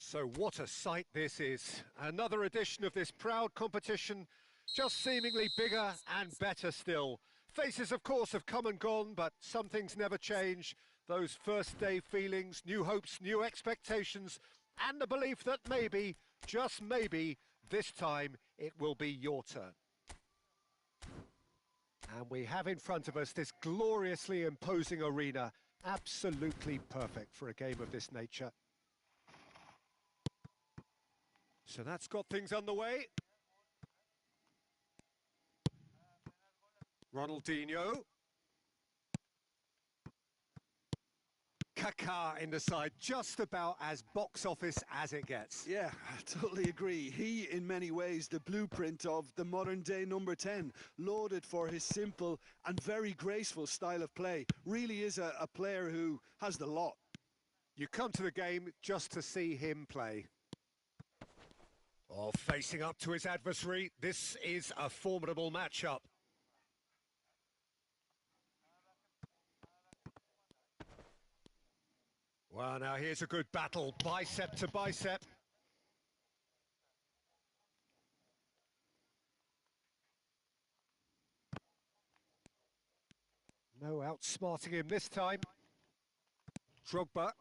So what a sight this is. Another edition of this proud competition, just seemingly bigger and better still. Faces, of course, have come and gone, but some things never change. Those first day feelings, new hopes, new expectations, and the belief that maybe, just maybe, this time it will be your turn. And we have in front of us this gloriously imposing arena, absolutely perfect for a game of this nature. So that's got things underway. Ronaldinho. Kaká in the side, just about as box office as it gets. Yeah, I totally agree. He, in many ways, the blueprint of the modern-day number 10, lauded for his simple and very graceful style of play. Really is a player who has the lot. You come to the game just to see him play. Oh, facing up to his adversary, this is a formidable matchup. Well, now here's a good battle, bicep to bicep. No outsmarting him this time. Drogba.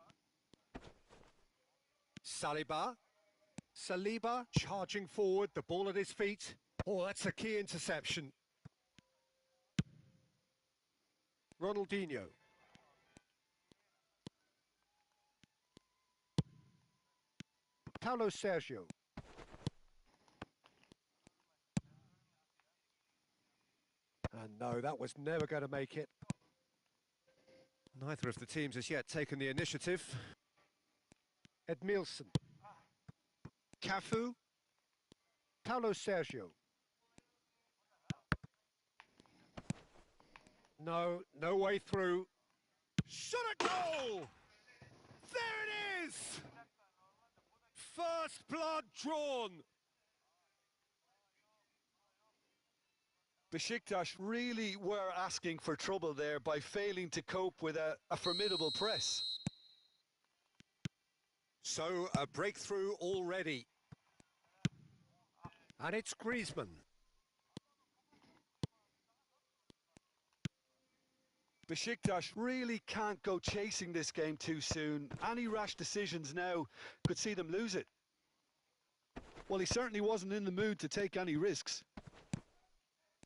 Saliba charging forward, the ball at his feet. Oh, that's a key interception. Ronaldinho. Paulo Sergio. And no, that was never going to make it. Neither of the teams has yet taken the initiative. Edmilson. Cafu. Paulo Sergio. No, no way through. Shot at goal! There it is! First blood drawn. Besiktas really were asking for trouble there by failing to cope with a formidable press. So, a breakthrough already. And it's Griezmann. Besiktas really can't go chasing this game too soon. Any rash decisions now could see them lose it. Well, he certainly wasn't in the mood to take any risks.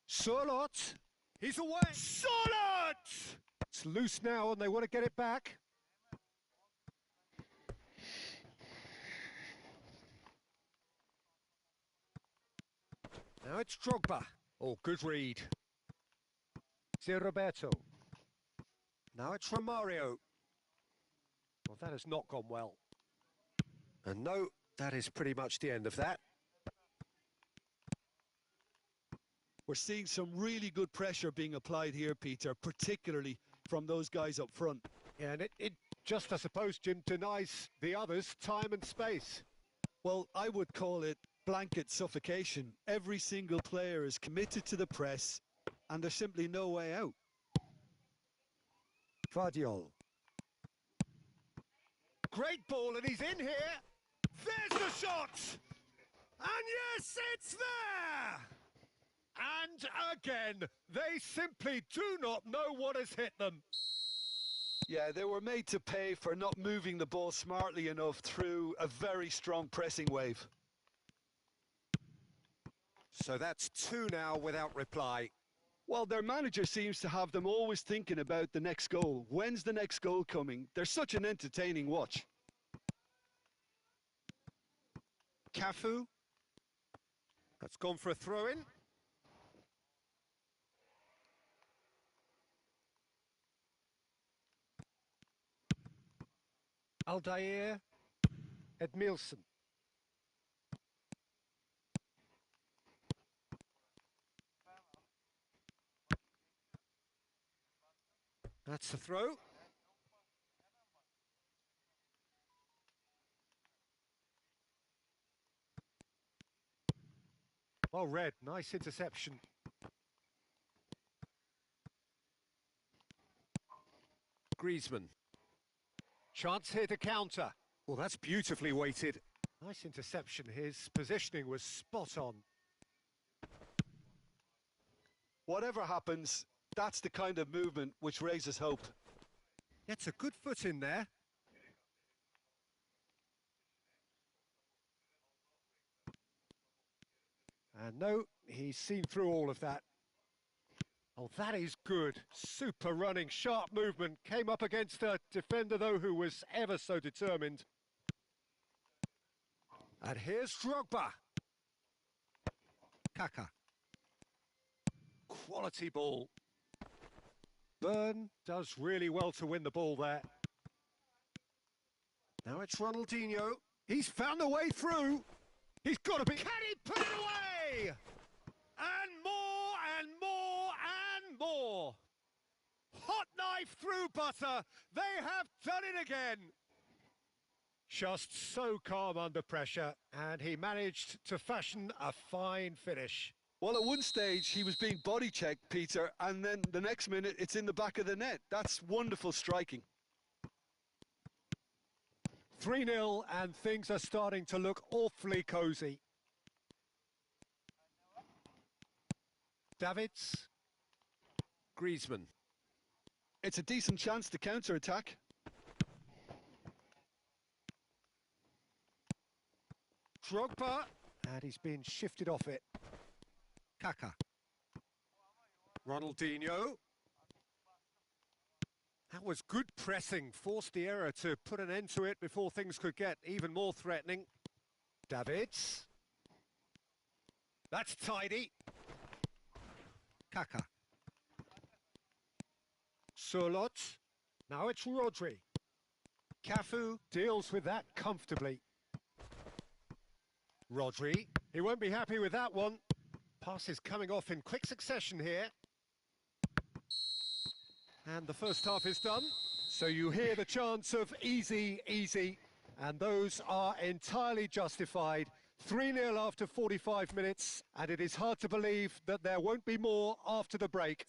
Sörloth. He's away. Sörloth! It's loose now and they want to get it back. Now it's Drogba. Oh, good read. Zé Roberto. Now it's Romario. Well, that has not gone well. And no, that is pretty much the end of that. We're seeing some really good pressure being applied here, Peter, particularly from those guys up front. Yeah, and it just, I suppose, Jim, denies the others time and space. Well, I would call it blanket suffocation. Every single player is committed to the press, and there's simply no way out. Vardiol. Great ball, and he's in here. There's the shot! And yes, it's there! And again, they simply do not know what has hit them. Yeah, they were made to pay for not moving the ball smartly enough through a very strong pressing wave. So that's two now without reply. Well, their manager seems to have them always thinking about the next goal. When's the next goal coming? They're such an entertaining watch. Cafu. That's gone for a throw-in. Aldair. Edmilson. That's the throw. Oh, Red, nice interception. Griezmann. Chance here to counter. Well, that's beautifully weighted. Nice interception. His positioning was spot on. Whatever happens, that's the kind of movement which raises hope. Gets a good foot in there. And no, he's seen through all of that. Oh, that is good. Super running, sharp movement. Came up against a defender, though, who was ever so determined. And here's Drogba. Kaka. Quality ball. Byrne does really well to win the ball there. Now it's Ronaldinho. He's found a way through. He's got to be... Can he put it away? And more and more and more. Hot knife through butter. They have done it again. Just so calm under pressure, and he managed to fashion a fine finish. Well, at one stage, he was being body checked, Peter, and then the next minute, it's in the back of the net. That's wonderful striking. 3-0, and things are starting to look awfully cosy. Davids. Griezmann. It's a decent chance to counter-attack. Drogba, and he's been shifted off it. Kaka. Ronaldinho. That was good pressing, forced the error to put an end to it before things could get even more threatening. Davids. That's tidy. Kaka. Surlot. Now it's Rodri. Cafu deals with that comfortably. Rodri, he won't be happy with that one. Passes coming off in quick succession here. And the first half is done. So you hear the chants of easy, easy. And those are entirely justified. 3-0 after 45 minutes. And it is hard to believe that there won't be more after the break.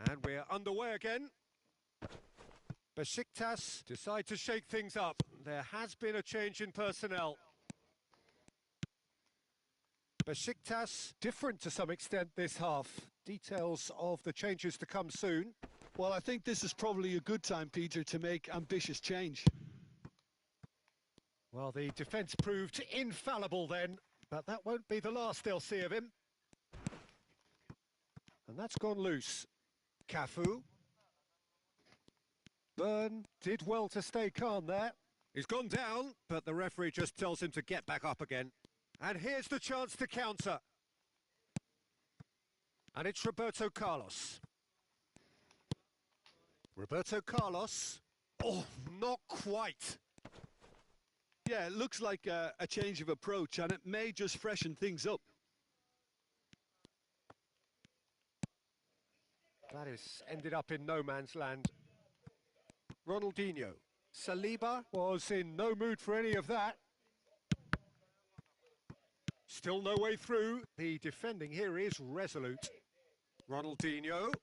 And we're underway again. Besiktas decide to shake things up. There has been a change in personnel. Besiktas different to some extent this half. Details of the changes to come soon. Well, I think this is probably a good time, Peter, to make ambitious change. Well, the defence proved infallible then, but that won't be the last they'll see of him. And that's gone loose. Cafu. Byrne did well to stay calm there. He's gone down, but the referee just tells him to get back up again. And here's the chance to counter. And it's Roberto Carlos. Roberto Carlos. Oh, not quite. Yeah, it looks like a change of approach, and it may just freshen things up. That has ended up in no man's land. Ronaldinho. Saliba was in no mood for any of that. Still no way through. The defending here is resolute. Ronaldinho.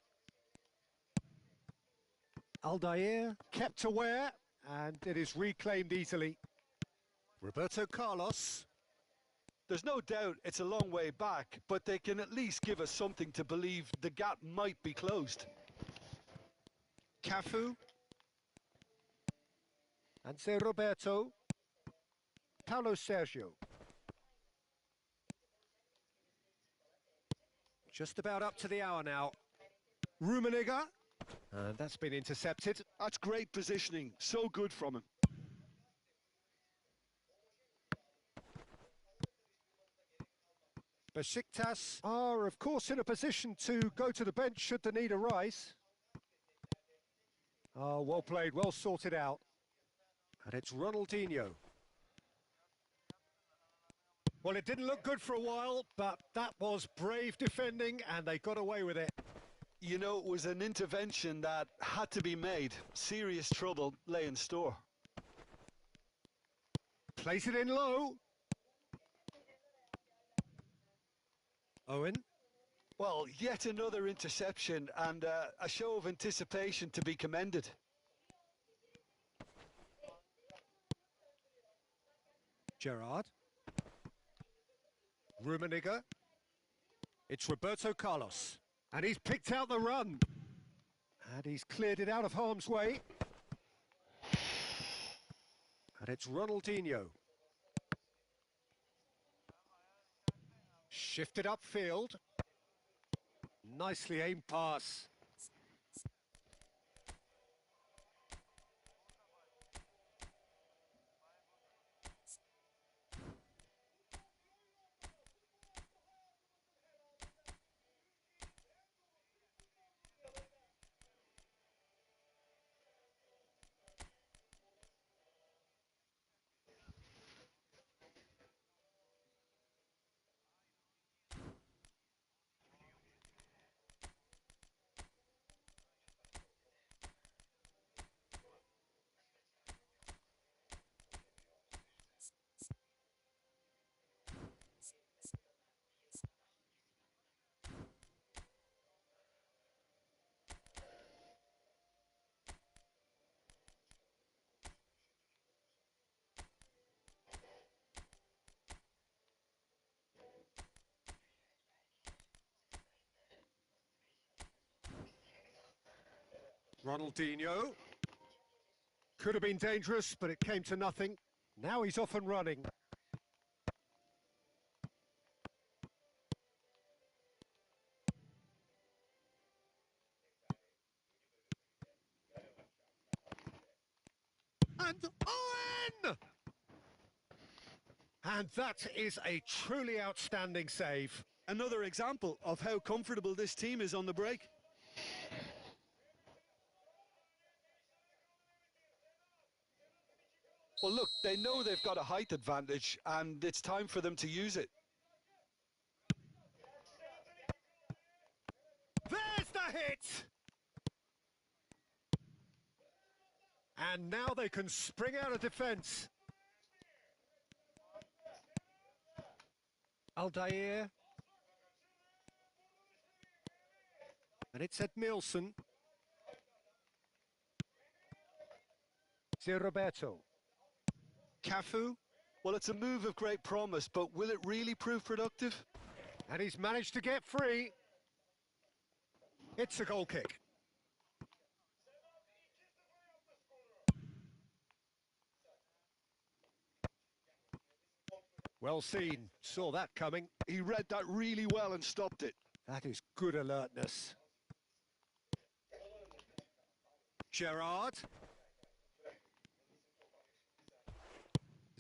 Aldair kept aware, and it is reclaimed easily. Roberto Carlos. There's no doubt it's a long way back, but they can at least give us something to believe the gap might be closed. Cafu. And say Roberto. Paulo Sergio. Just about up to the hour now. Rummenigge. And that's been intercepted. That's great positioning. So good from him. Besiktas are, of course, in a position to go to the bench should the need arise. Oh, well played, well sorted out. And it's Ronaldinho. Well, it didn't look good for a while, but that was brave defending, and they got away with it. You know, it was an intervention that had to be made. Serious trouble lay in store. Plays it in low. Owen. Well, yet another interception and a show of anticipation to be commended. Gerrard. Rummenigge. It's Roberto Carlos. And he's picked out the run. And he's cleared it out of harm's way. And it's Ronaldinho. Shifted upfield. Nicely aimed pass. Ronaldinho. Could have been dangerous, but it came to nothing. Now he's off and running. And Owen! And that is a truly outstanding save. Another example of how comfortable this team is on the break. Well, look, they know they've got a height advantage, and it's time for them to use it. There's the hit! And now they can spring out of defence. Aldair. And it's Ed Milson. Zé Roberto. Cafu. Well, it's a move of great promise, but will it really prove productive? And he's managed to get free. It's a goal kick. Well seen, saw that coming. He read that really well and stopped it. That is good alertness. Gerrard.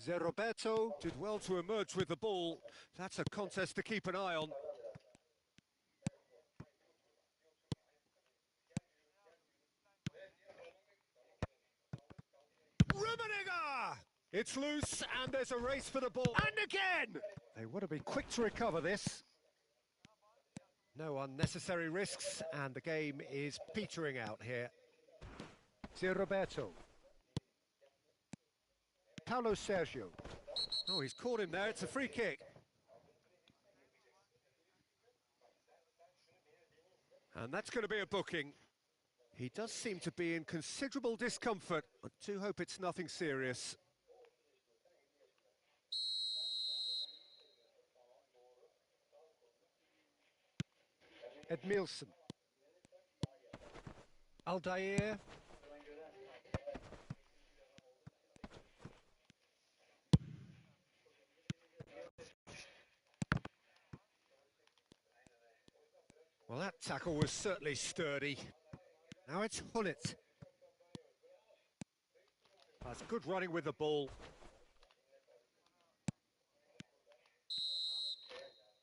Zé Roberto did well to emerge with the ball. That's a contest to keep an eye on. Rummenigge! It's loose and there's a race for the ball. And again! They want to be quick to recover this. No unnecessary risks and the game is petering out here. Zé Roberto. Paulo Sergio. Oh, he's caught him there. It's a free kick. And that's going to be a booking. He does seem to be in considerable discomfort. I do hope it's nothing serious. Edmilson. Aldair. Well, that tackle was certainly sturdy. Now it's Hunnit. That's good running with the ball.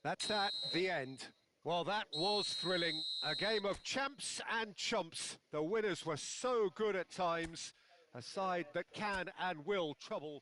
That's that, the end. Well, that was thrilling. A game of champs and chumps. The winners were so good at times. A side that can and will trouble.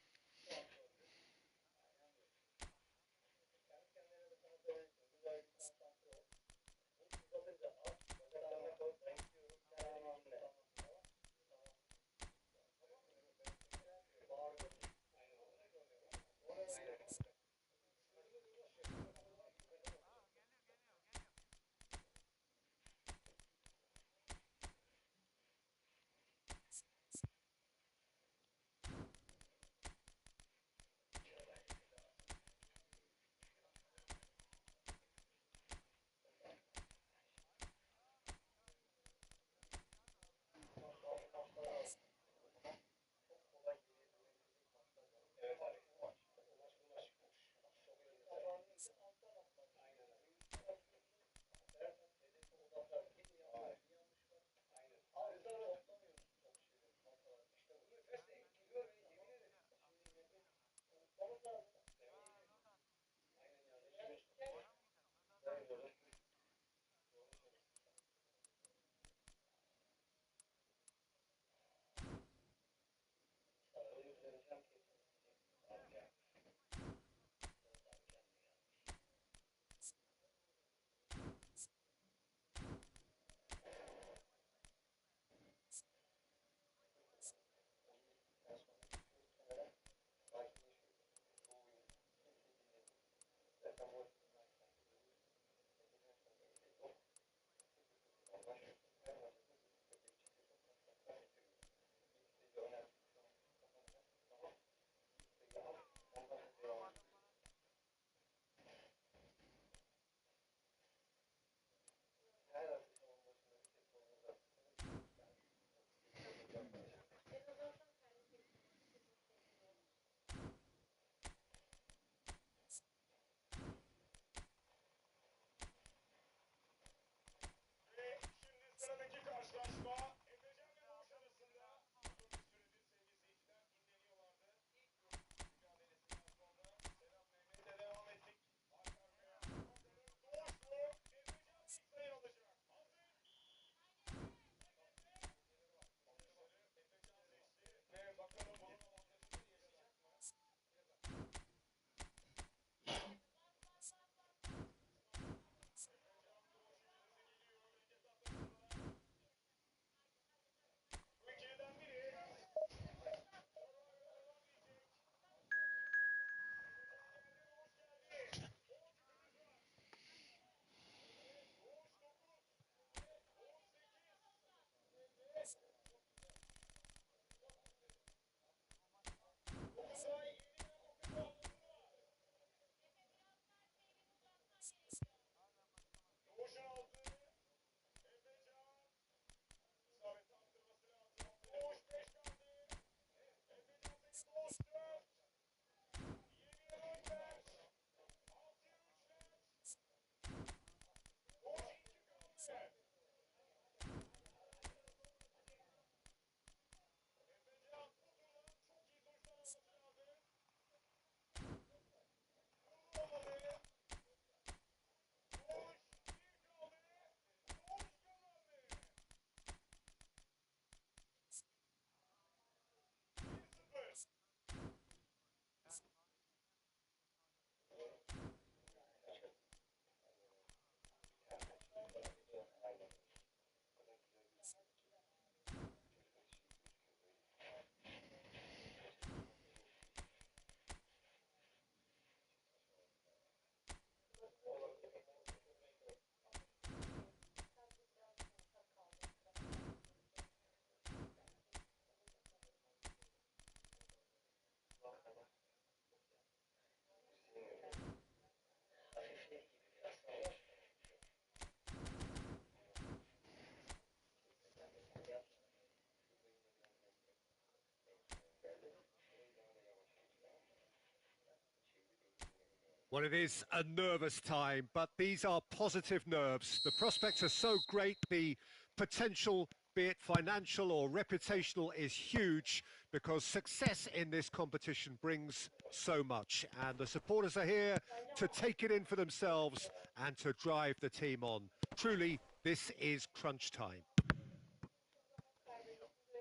Well, it is a nervous time, but these are positive nerves. The prospects are so great, the potential, be it financial or reputational, is huge because success in this competition brings so much. And the supporters are here to take it in for themselves and to drive the team on. Truly, this is crunch time.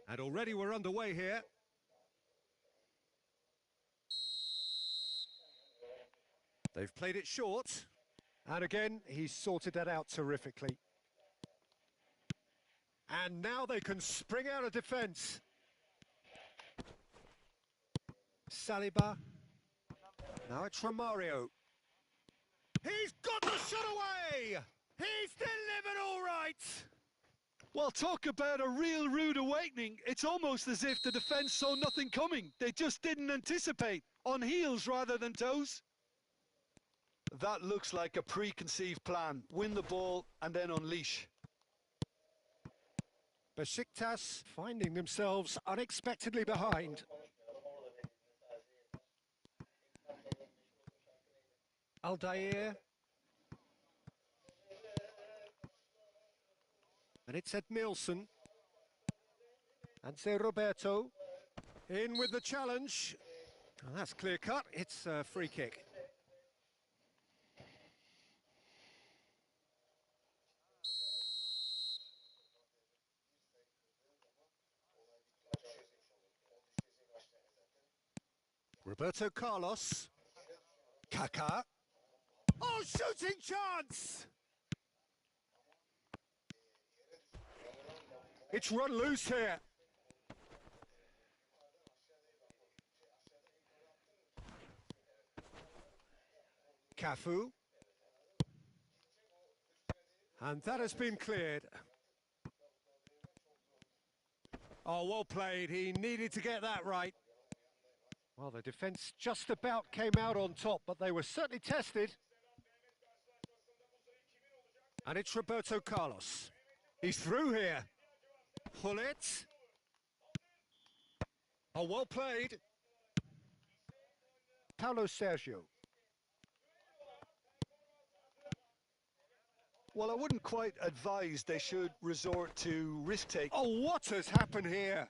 And already we're underway here. They've played it short. And again, he's sorted that out terrifically. And now they can spring out of defence. Saliba. Now it's Romario. He's got the shot away! He's delivered all right! Well, talk about a real rude awakening. It's almost as if the defence saw nothing coming. They just didn't anticipate. On heels rather than toes. That looks like a preconceived plan. Win the ball and then unleash. Besiktas finding themselves unexpectedly behind. Aldair. And it's Edmilson. And Zé Roberto. In with the challenge. Oh, that's clear cut. It's a free kick. Roberto Carlos. Kaká. Oh, shooting chance! It's run loose here. Cafu. And that has been cleared. Oh, well played. He needed to get that right. Well, the defence just about came out on top, but they were certainly tested. And it's Roberto Carlos. He's through here. Hullet. Oh, well played. Paulo Sergio. Well, I wouldn't quite advise they should resort to risk-taking. Oh, what has happened here?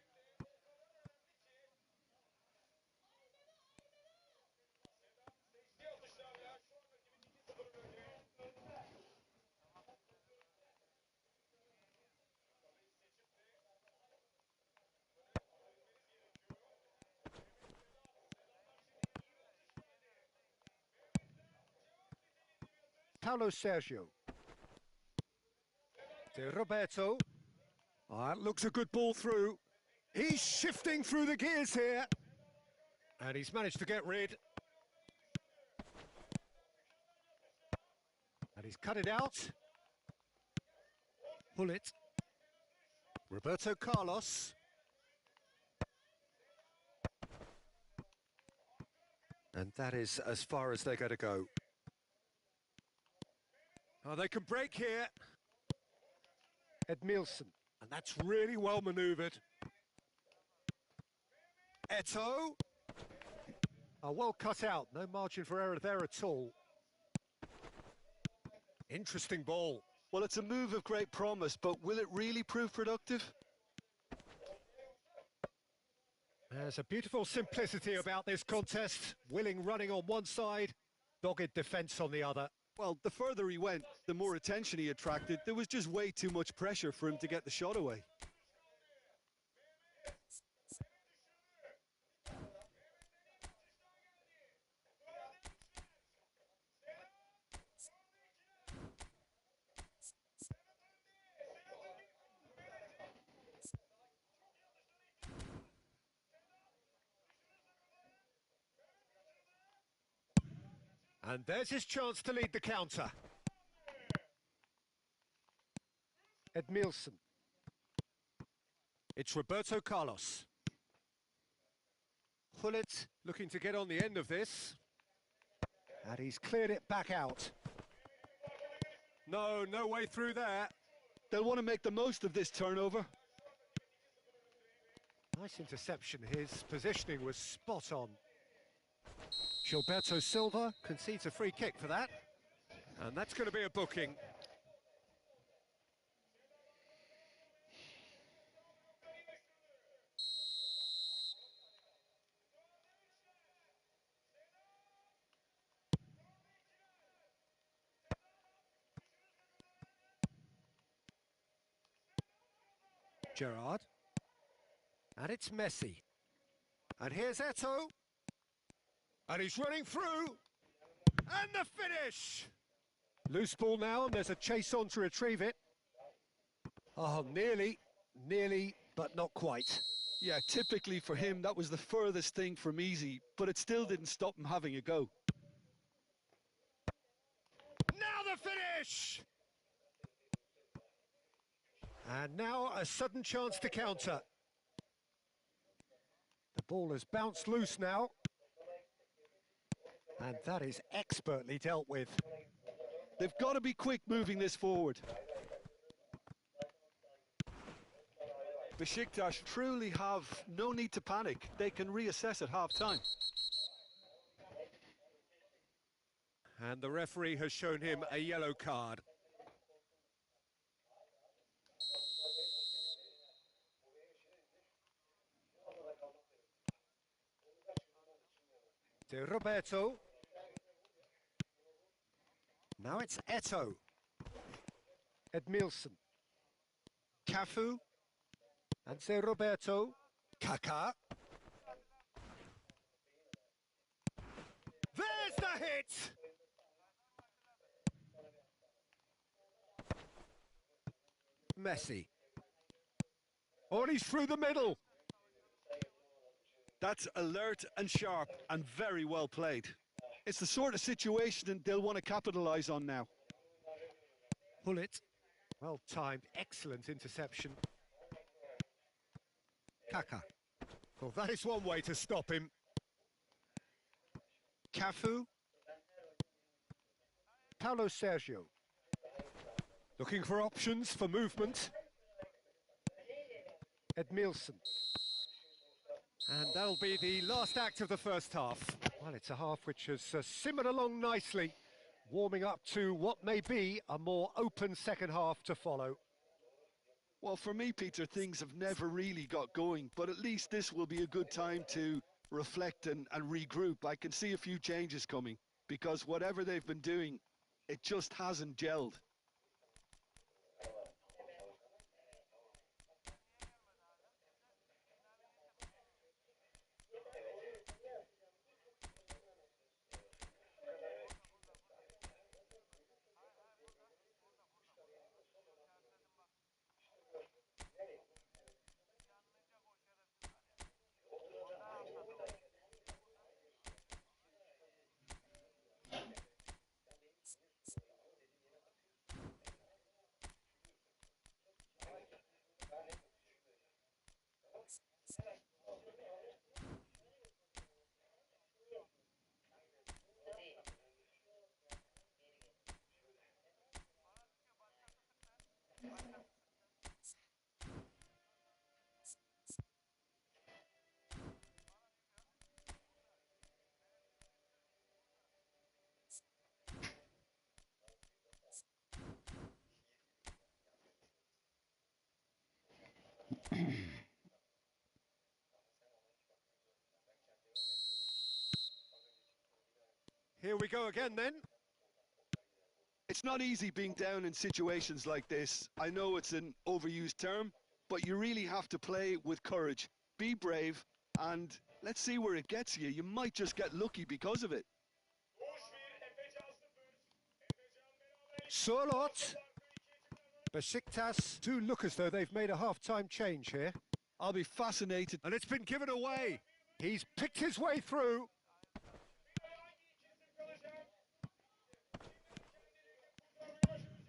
Paulo Sergio. To Roberto. Oh, that looks a good ball through. He's shifting through the gears here. And he's managed to get rid. And he's cut it out. Hullet. Roberto Carlos. And that is as far as they're going to go. Oh, they can break here. Edmilson. And that's really well manoeuvred. Eto'o. Oh, well cut out. No margin for error there at all. Interesting ball. Well, it's a move of great promise, but will it really prove productive? There's a beautiful simplicity about this contest. Willing running on one side, dogged defence on the other. Well, the further he went, the more attention he attracted. There was just way too much pressure for him to get the shot away. And there's his chance to lead the counter. Edmilson. It's Roberto Carlos. Hullet looking to get on the end of this. And he's cleared it back out. No way through there. They'll want to make the most of this turnover. Nice interception. His positioning was spot on. Gilberto Silva concedes a free kick for that. And that's going to be a booking. Gerrard. And it's Messi. And here's Eto'o. And he's running through. And the finish! Loose ball now, and there's a chase on to retrieve it. Oh, nearly, but not quite. Yeah, typically for him, that was the furthest thing from easy, but it still didn't stop him having a go. Now the finish! And now a sudden chance to counter. The ball has bounced loose now. And that is expertly dealt with. They've got to be quick moving this forward. Besiktas truly have no need to panic. They can reassess at half-time. And the referee has shown him a yellow card. De Roberto. Now it's Eto'o. Edmilson. Cafu. And De Roberto. Kaká. There's the hit! Messi. Oh, and he's through the middle. That's alert and sharp and very well played. It's the sort of situation they'll want to capitalise on now. Pull it. Well timed, excellent interception. Kaká. Well, that is one way to stop him. Cafu. Paulo Sergio. Looking for options for movement. Edmilson. And that'll be the last act of the first half. Well, it's a half which has simmered along nicely, warming up to what may be a more open second half to follow. Well, for me, Peter, things have never really got going, but at least this will be a good time to reflect and regroup. I can see a few changes coming, because whatever they've been doing, it just hasn't gelled. Here we go again then. It's not easy being down in situations like this. I know it's an overused term, but you really have to play with courage. Be brave, and let's see where it gets you. You might just get lucky because of it. Sörloth. Besiktas do look as though they've made a half-time change here. I'll be fascinated. And it's been given away. He's picked his way through.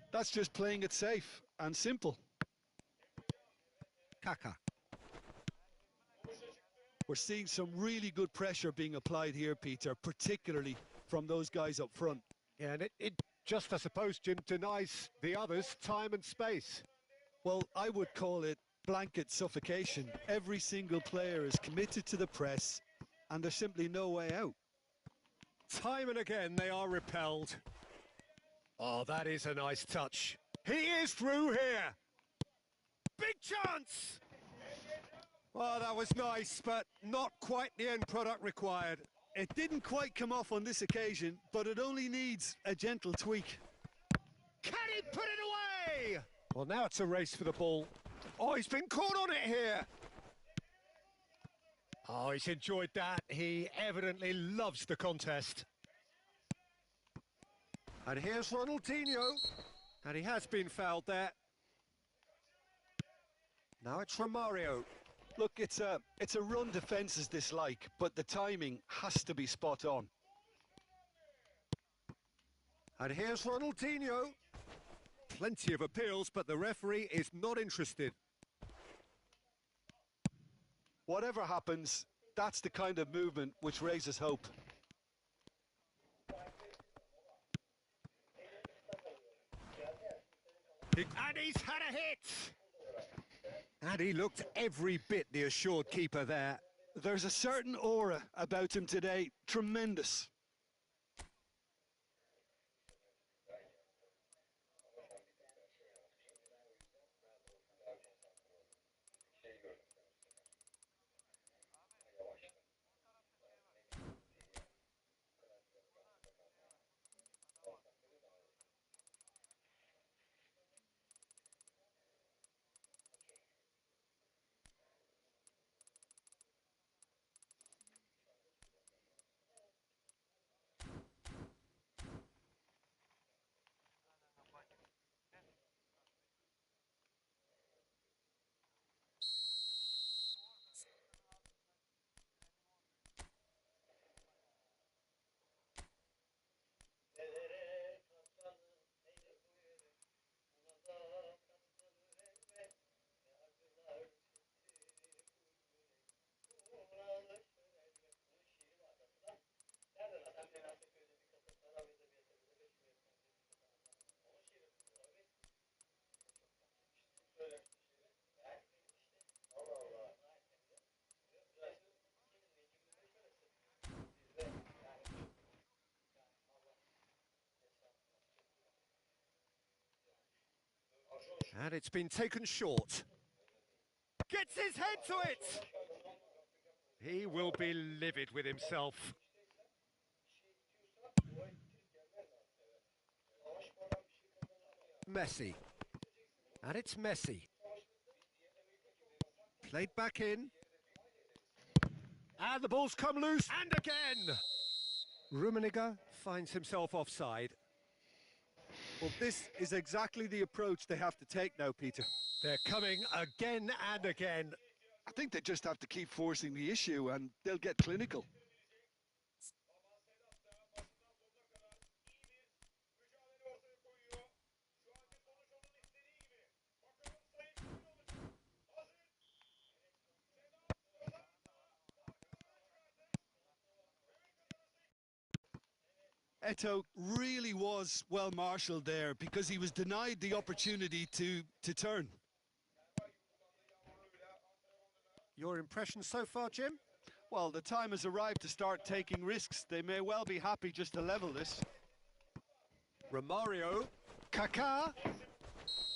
That's just playing it safe and simple. Kaká. We're seeing some really good pressure being applied here, Peter, particularly from those guys up front. Yeah, and it just, I suppose, Jim, denies the others time and space. Well, I would call it blanket suffocation. Every single player is committed to the press, and there's simply no way out. Time and again they are repelled. Oh, that is a nice touch. He is through here. Big chance! Well, that was nice, but not quite the end product required. It didn't quite come off on this occasion, but it only needs a gentle tweak. Can he put it away? Well, now it's a race for the ball. Oh, he's been caught on it here. Oh, he's enjoyed that. He evidently loves the contest. And here's Ronaldinho. And he has been fouled there. Now it's Romario. Look, it's a run defence's dislike, but the timing has to be spot on. And here's Ronaldinho. Plenty of appeals, but the referee is not interested. Whatever happens, that's the kind of movement which raises hope. And he's had a hit! And he looked every bit the assured keeper there. There's a certain aura about him today, tremendous. And it's been taken short. Gets his head to it! He will be livid with himself. Messi. And it's Messi. Played back in. And the ball's come loose. And again! Rummenigge finds himself offside. Well, this is exactly the approach they have to take now, Peter. They're coming again and again. I think they just have to keep forcing the issue and they'll get clinical. Eto'o really was well marshalled there because he was denied the opportunity to turn. Your impression so far, Jim? Well, the time has arrived to start taking risks. They may well be happy just to level this. Romario. Kaká.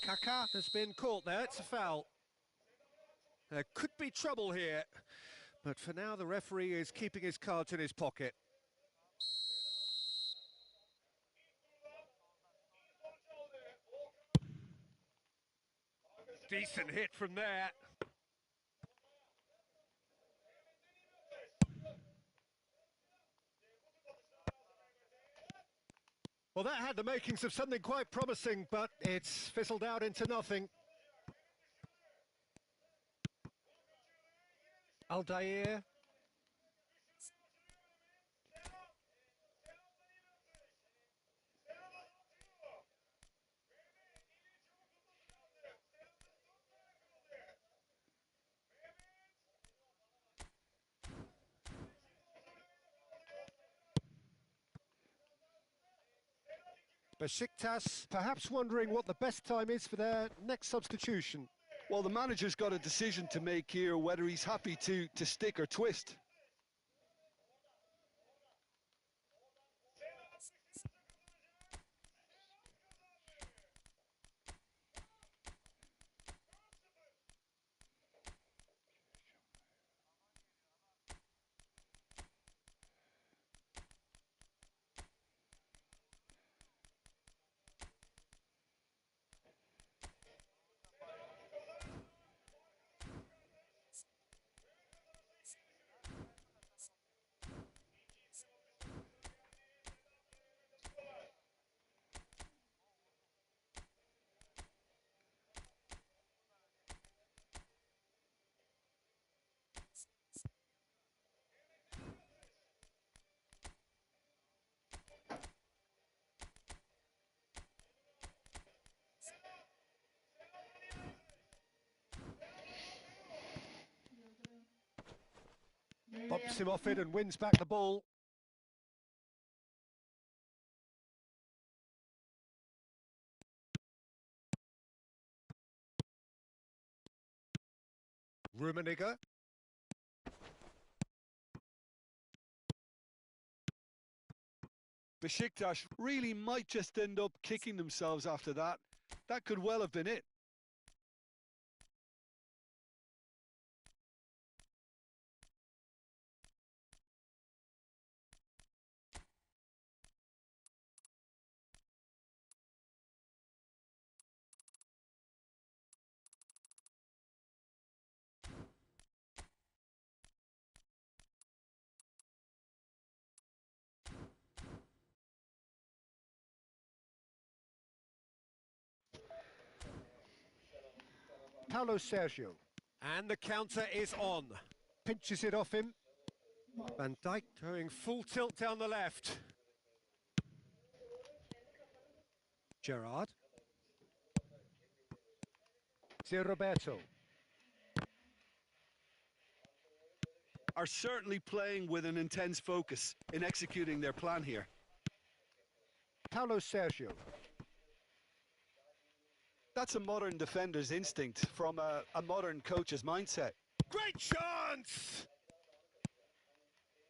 Kaká has been caught there. It's a foul. There could be trouble here. But for now, the referee is keeping his cards in his pocket. Decent hit from there. Well, that had the makings of something quite promising, but it's fizzled out into nothing. Aldair. Besiktas perhaps wondering what the best time is for their next substitution. Well, the manager's got a decision to make here, whether he's happy to stick or twist. Bumps him off it and wins back the ball. Rummenigge. Besiktas really might just end up kicking themselves after that. That could well have been it. Paulo Sergio. And the counter is on. Pinches it off him. Van Dijk going full tilt down the left. Gerrard. Zé Roberto. Are certainly playing with an intense focus in executing their plan here. Paulo Sergio. That's a modern defender's instinct from a modern coach's mindset. Great chance!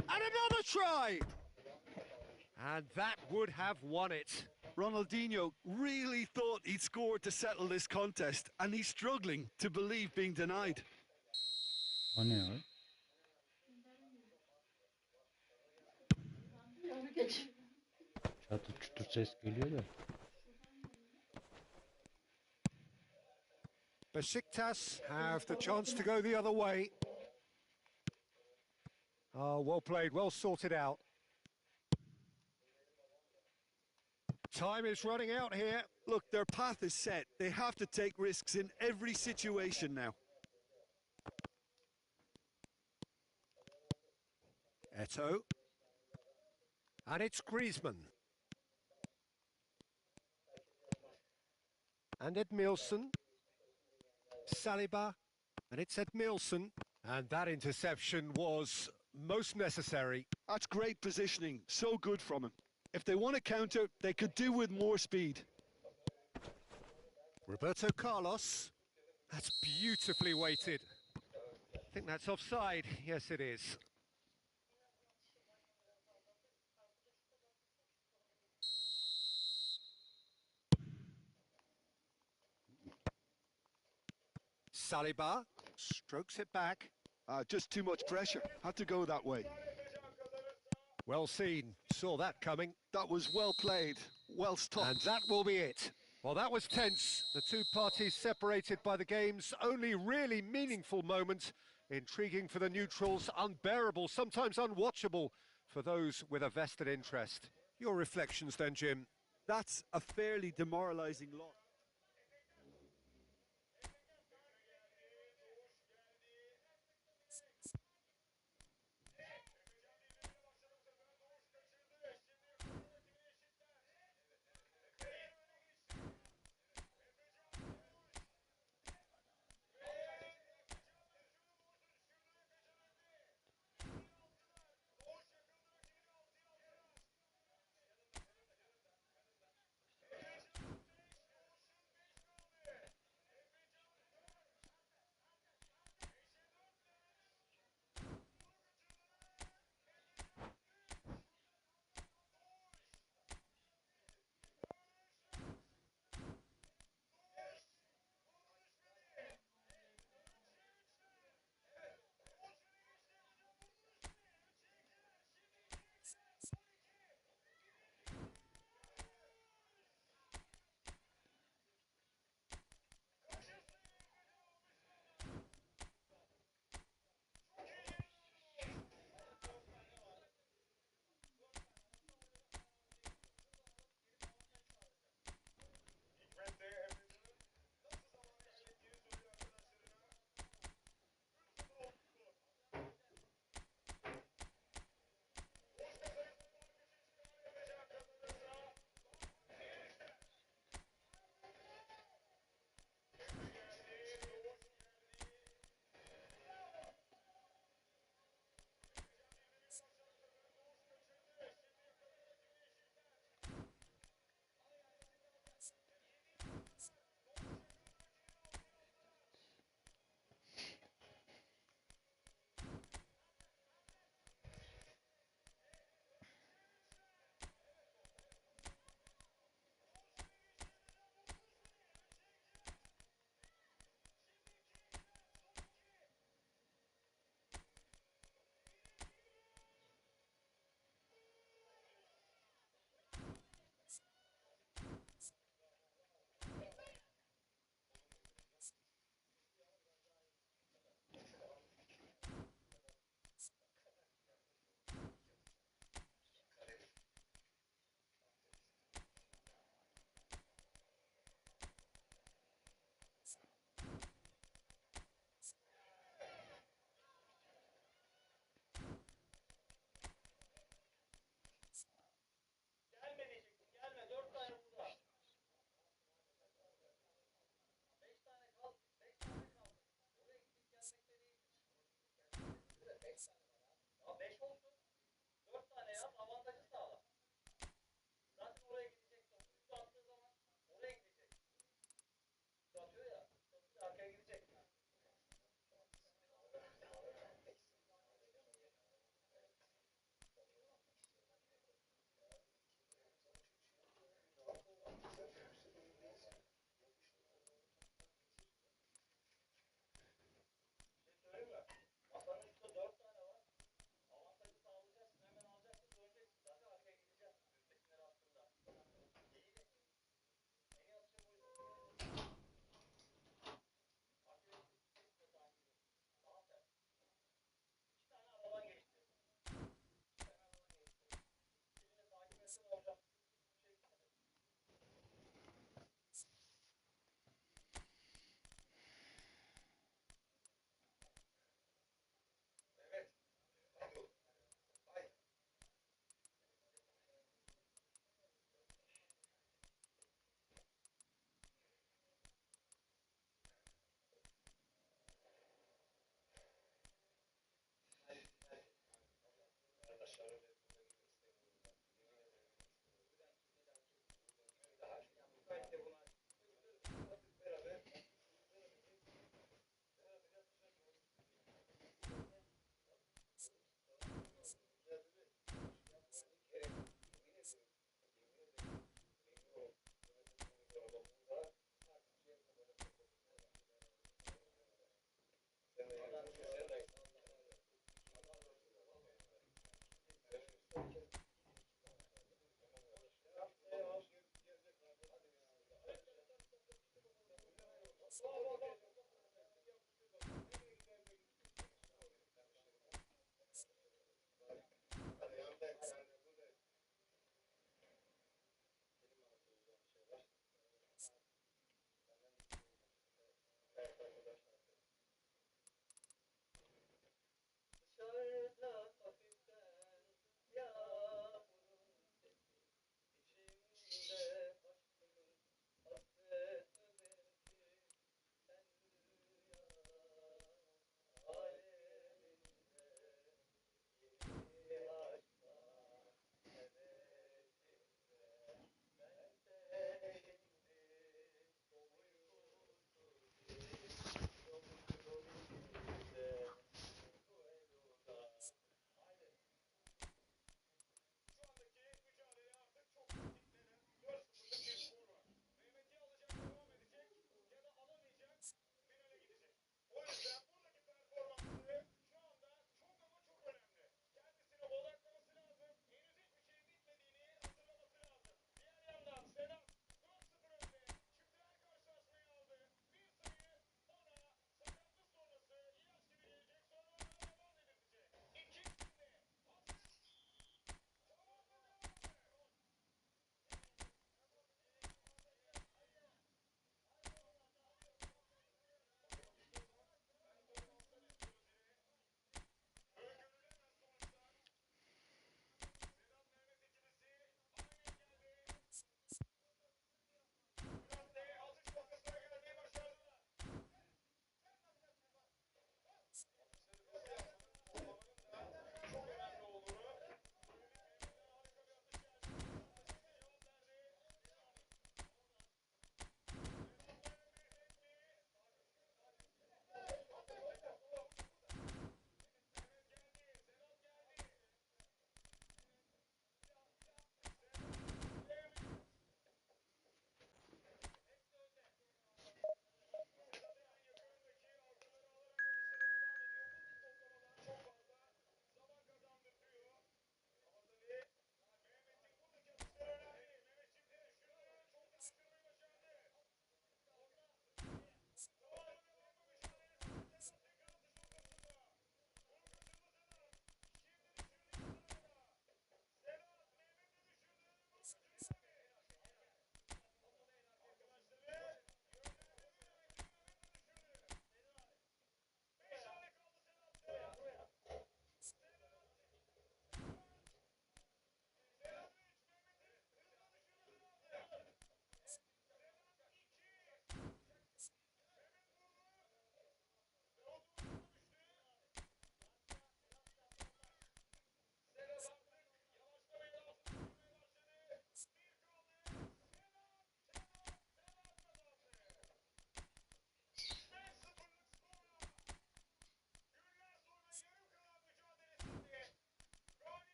And another try! And that would have won it. Ronaldinho really thought he'd scored to settle this contest, and he's struggling to believe being denied. O ne o? Çatır çutur ses geliyor da. Besiktas have the chance to go the other way. Oh, well played, well sorted out. Time is running out here. Look, their path is set. They have to take risks in every situation now. Eto'o. And it's Griezmann. And Edmilson. Saliba. And it's Edmilson. And that interception was most necessary. That's great positioning. So good from him. If they want to counter, they could do with more speed. Roberto Carlos. That's beautifully weighted. I think that's offside. Yes, it is. Saliba strokes it back. Just too much pressure. Had to go that way. Well seen. Saw that coming. That was well played. Well stopped. And that will be it. Well, that was tense. The two parties separated by the game's only really meaningful moment. Intriguing for the neutrals, unbearable, sometimes unwatchable for those with a vested interest. Your reflections then, Jim? That's a fairly demoralising loss.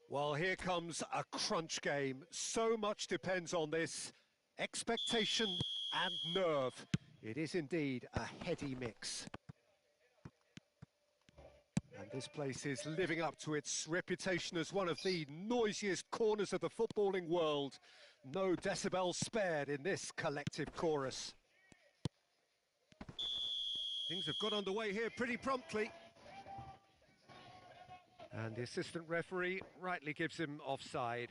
Well, here comes a crunch game. So much depends on this. Expectation and nerve. It is indeed a heady mix. And And this place is living up to its reputation as one of the noisiest corners of the footballing world. No decibels spared in this collective chorus. Things have got underway here pretty promptly. And the assistant referee rightly gives him offside.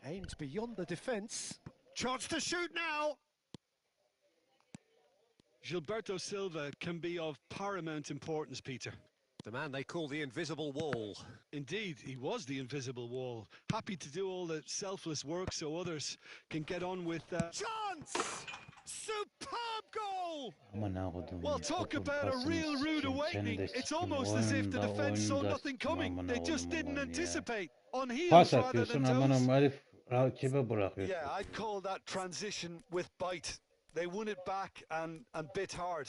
Aimed beyond the defence. Chance to shoot now! Gilberto Silva can be of paramount importance, Peter. The man they call the invisible wall. Indeed, he was the invisible wall. Happy to do all the selfless work so others can get on with... Chance! Superb goal! Well, talk about a real rude awakening. It's almost as if the defence saw nothing coming. They just didn't anticipate. On heels rather than toes. Yeah, I'd call that transition with bite. They won it back and bit hard.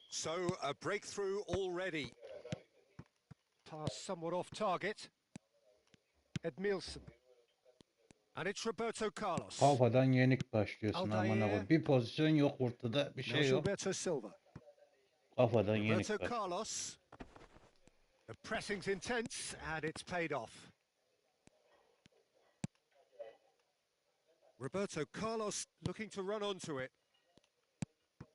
So, a breakthrough already. Pass somewhat off target. Edmilson. And it's Roberto Carlos. Kafadan yenik başlıyorsun amına koyayım. Bir pozisyon yok ortada, bir şey yok. Roberto Silva. Kafadan yenik Roberto baş. Carlos. The pressing's intense and it's paid off. Roberto Carlos looking to run onto it.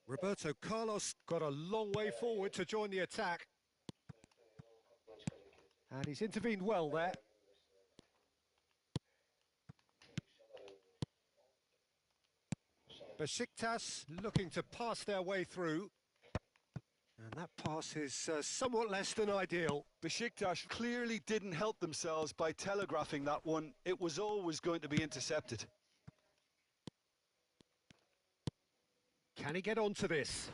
Roberto Carlos got a long way forward to join the attack. And he's intervened well there. Besiktas looking to pass their way through. And that pass is somewhat less than ideal. Besiktas clearly didn't help themselves by telegraphing that one. It was always going to be intercepted. Can he get onto this?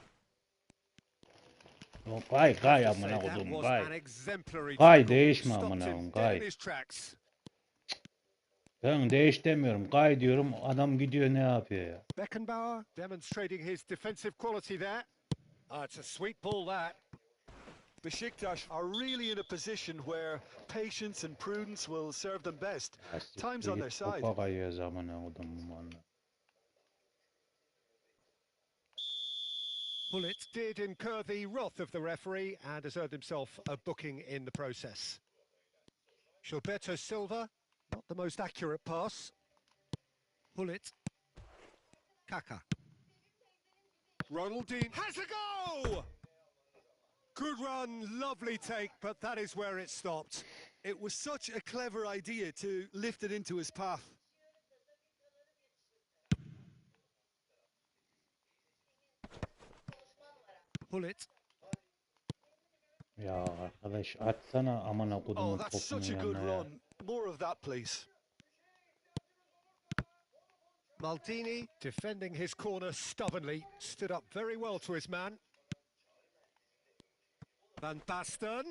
Kay amına koydum kay. An exemplary Kay tackle. değişme Stopped amına him koyayım dead in kay. his tracks. Ben değiş demiyorum. Kay diyorum, adam gidiyor ne yapıyor ya. Beckenbauer demonstrating his defensive quality there. It's a sweet ball that. Besiktas are really in a position where patience and prudence will serve them best. Time's on their side. Topa kayıyoruz amına koydum valla. Bullet did incur the wrath of the referee and has earned himself a booking in the process. Gilberto Silva, not the most accurate pass. Bullet. Kaka. Ronaldinho has a go! Good run, lovely take, but that is where it stopped. It was such a clever idea to lift it into his path. Bullet. Ya arkadaş atsana amına kodumun Oh, that's topunun such a good yanına ya. run. More of that, please. Maldini defending his corner stubbornly, stood up very well to his man. Van Basten.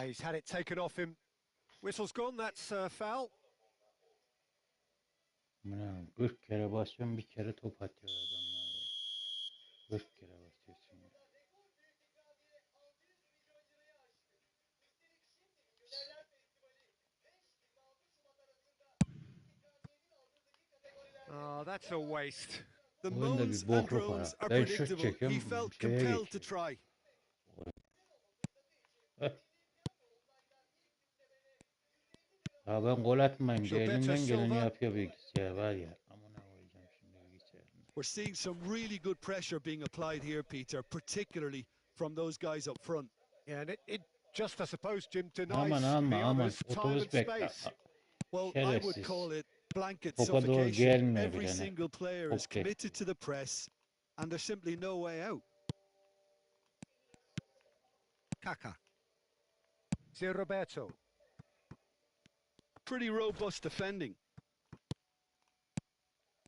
He's had it taken off him. Whistle's gone, that's foul. Amına 40 kere basıyorum, bir kere top atıyor adamlar ya. 40 kere basıyorsun ya. Oh, that's a waste. The Oyunda moans bir and bokluk var. groans are Ben şut predictable. çekiyorum, He felt şeye compelled to geçiyor. try. Ya ben gol atmayayım diye Gilberto elinden geleni Silva. yapıyor bilgisayar var ya. Amına koyacağım şimdi bilgisayarını. We're seeing some really good pressure being applied here, Peter, particularly from those guys up front. Yeah, and it just, I suppose, Jim, denies Aman the aman others time otobüs and bekle. space. Well, I would Şerefsiz. call it blanket Topa doğru suffocation. gelmiyor Every bile ne. single player is Okey. committed to the press, and there's simply no way out. Kaka. Zé Roberto. Pretty robust defending.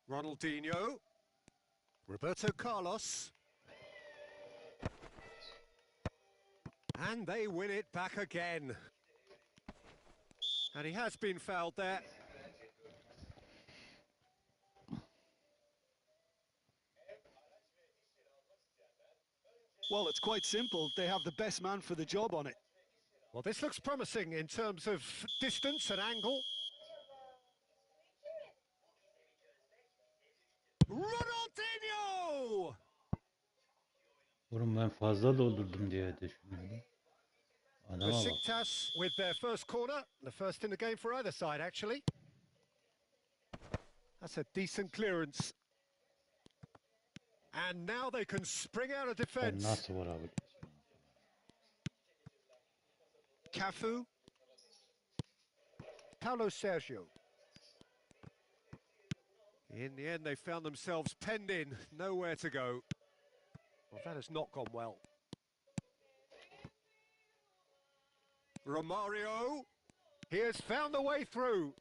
Ronaldinho. Roberto Carlos. And they win it back again. And he has been fouled there. Well, it's quite simple. They have the best man for the job on it. Well, this looks promising in terms of distance and angle. Ronaldinho! Oğlum ben fazla doldurdum diye düşünüyordum. Adama bak. Besiktas with their first corner, the first in the game for either side, actually. That's a decent clearance. And now they can spring out of Sen defence. nasıl vurabiliyorsun? Cafu. Paulo Sergio. In the end, they found themselves penned in, nowhere to go. Well, that has not gone well. Romario. He has found the way through.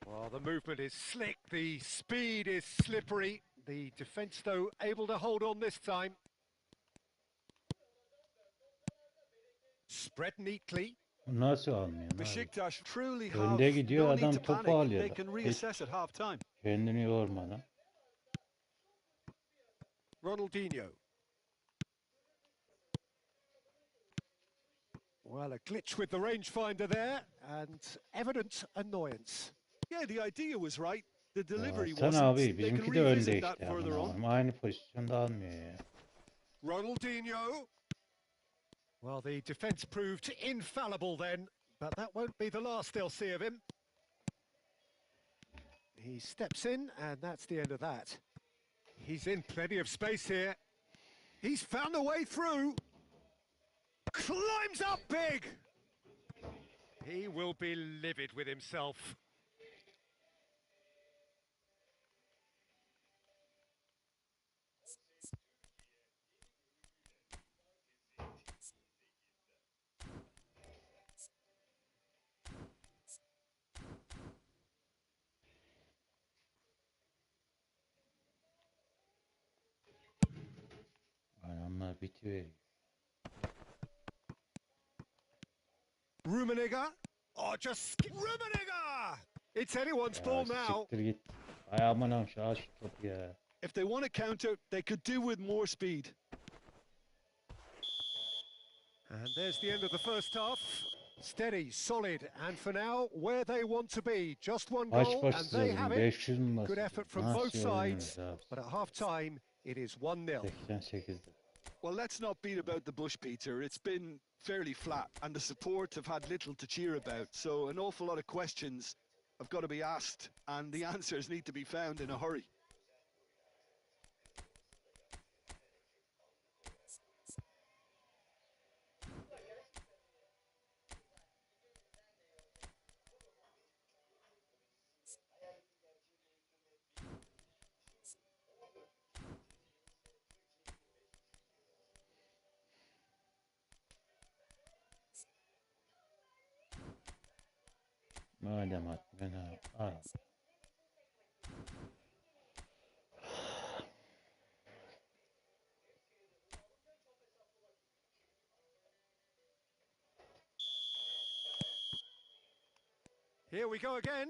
Well, the movement is slick, the speed is slippery. The defence, though, able to hold on this time. Spread neatly. Nasıl almıyor abi? Besiktas truly have Önde gidiyor no need adam to topu panic. alıyor. They can reassess at half time. Kendini yormadan. Ronaldinho. Well, a glitch with the rangefinder there, and evident annoyance. Yeah, the idea was right. The Ya delivery sen wasn't. abi They can bizimki de önde revisit that işte. further Aman on. Allah'ım. Aynı pozisyonda almıyor ya. Ronaldinho. Well, the defence proved infallible then, but that won't be the last they'll see of him. He steps in, and that's the end of that. He's in plenty of space here. He's found a way through. Climbs up big. He will be livid with himself. Adamlar bitiyor. Rummenigge. Oh, just Rummenigge! It's anyone's Ya ball now. siktir git. Ay aman am şu topu ya. If they want to counter, they could do with more speed. And there's the end of the first half. Steady, solid, and for now, where they want to be. Just one Baş goal, baş and they have yazdım. it. 500 mü Good bastım? effort from both Nasıl sides, öğrendiniz abi? but at half-time, it is 1-0. 88'de. Well, let's not beat about the bush, Peter. It's been fairly flat, and the support have had little to cheer about. So an awful lot of questions have got to be asked, and the answers need to be found in a hurry. Madem at ben al. Here we go again.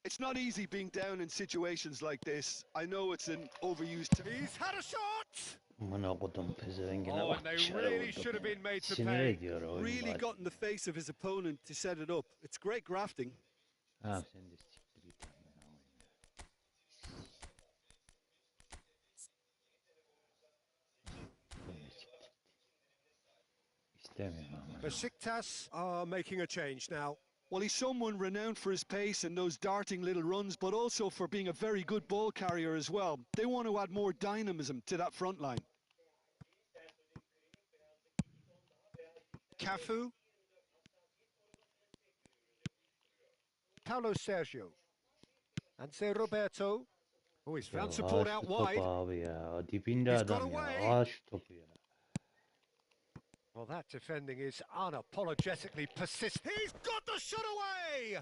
It's not easy being down in situations like this. I know it's an overused... He's had a shot! Amına kodum pezevengine Oh, bak and they dışarı really vurdum should have ya. been made to Sinir pay. ediyor oyun Really bari. got in the face of his opponent to set it up. It's great grafting. Ha sen de siktir git amına koyayım ya. Sen de siktir git. İstemiyorum amına. Besiktas are making a change now. Well, he's someone renowned for his pace and those darting little runs, but also for being a very good ball carrier as well. They want to add more dynamism to that front line. Cafu. Paulo Sergio. And Zé Roberto. Oh, he's found Ya support aç out şu topu wide. abi ya. Dibinde He's got adam ya. away. Aç şu topu ya. Well, that defending is unapologetically persistent. He's got the shot away!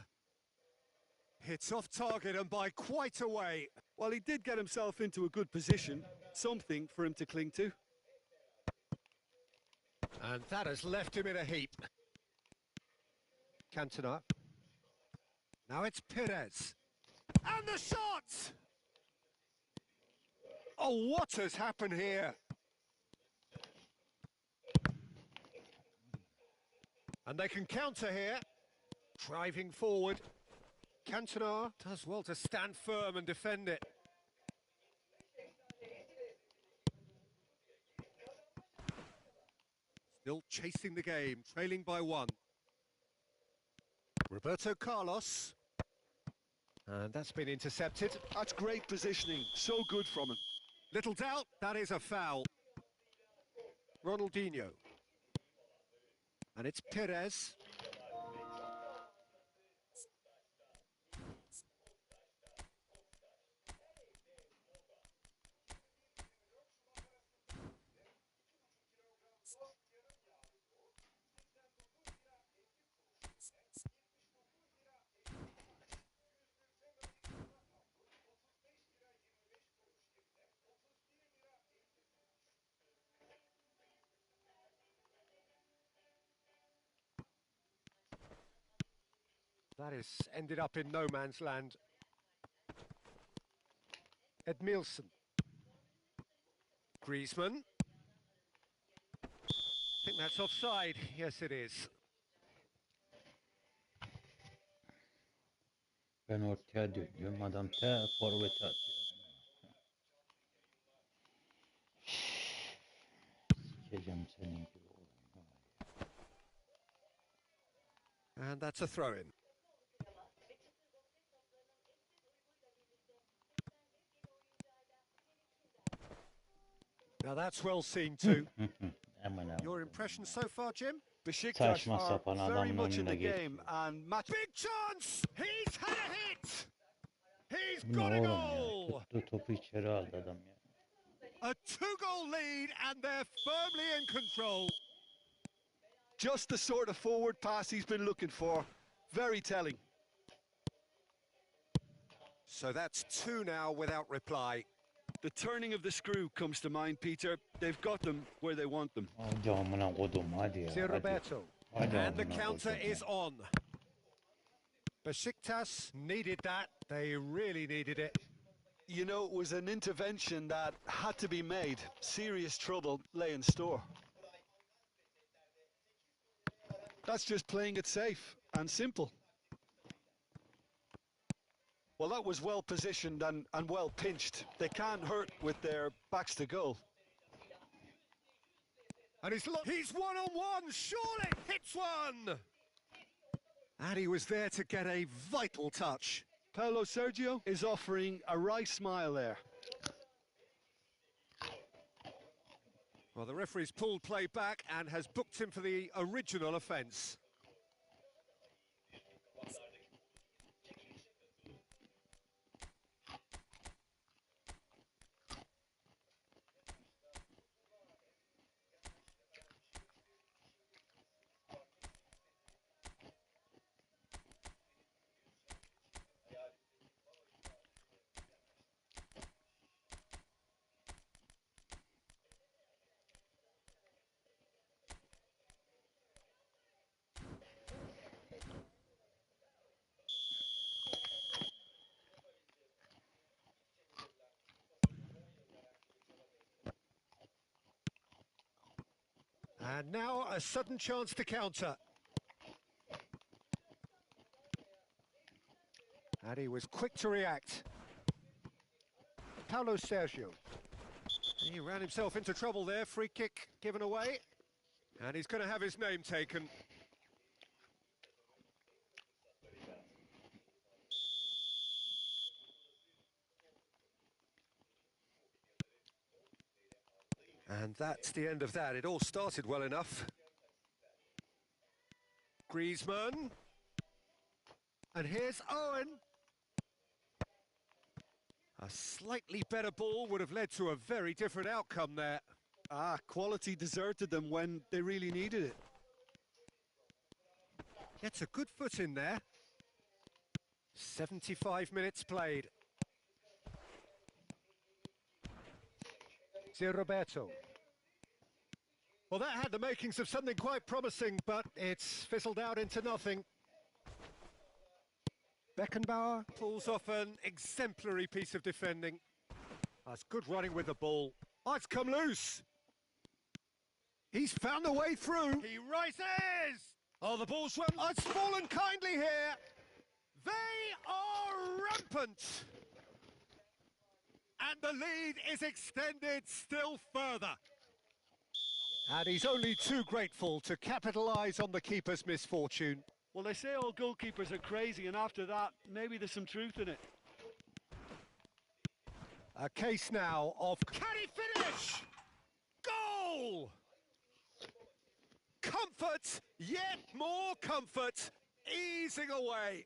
It's off target and by quite a way. Well, he did get himself into a good position, something for him to cling to. And that has left him in a heap. Cantona. Now it's Perez. And the shot! Oh, what has happened here? And they can counter here. Driving forward. Cantona does well to stand firm and defend it. Still chasing the game, trailing by one. Roberto Carlos. And that's been intercepted. That's great positioning, so good from him. Little doubt, that is a foul. Ronaldinho. And it's Perez. That has ended up in no man's land. Edmilson. Griezmann. I think that's offside. Yes, it is. Ben ortaya dönüyorum. Adam ta forvete atıyor. Sikeceğim senin gibi olayım. And that's a throw-in. Now that's well seen too. Your impression so far, Jim? Besiktas Saçma are sapan very adamın much in önünde the geçiyor. game and match. Big chance! He's had a hit! He's Bu ne got a oğlum ya? goal! Tuttu topu içeri aldı adam ya. A two-goal lead and they're firmly in control. Just the sort of forward pass he's been looking for. Very telling. So that's two now without reply. The turning of the screw comes to mind, Peter. They've got them where they want them. Hadi amına kodum hadi ya. Zé Hadi. Roberto. Hadi And the amına counter kodum is ya. on. Besiktas needed that. They really needed it. You know, it was an intervention that had to be made. Serious trouble lay in store. That's just playing it safe and simple. Well, that was well positioned and well pinched. They can't hurt with their backs to goal. And he's one-on-one, surely hits one! And he was there to get a vital touch. Paulo Sergio is offering a wry smile there. Well, the referee's pulled play back and has booked him for the original offence. And now a sudden chance to counter. And he was quick to react. Paulo Sergio. He ran himself into trouble there, free kick given away. And he's going to have his name taken. And that's the end of that. It all started well enough. Griezmann. And here's Owen. A slightly better ball would have led to a very different outcome there. Quality deserted them when they really needed it. Gets a good foot in there. 75 minutes played. Zé Roberto. Well, that had the makings of something quite promising, but it's fizzled out into nothing. Beckenbauer pulls off an exemplary piece of defending. That's good running with the ball. Oh, it's come loose. He's found a way through. He rises. Oh, the ball's run. Oh, it's fallen kindly here. They are rampant. And the lead is extended still further. And he's only too grateful to capitalise on the keeper's misfortune. Well, they say all goalkeepers are crazy, and after that, maybe there's some truth in it. A case now of, can he finish? Goal! Comfort, yet more comfort, easing away.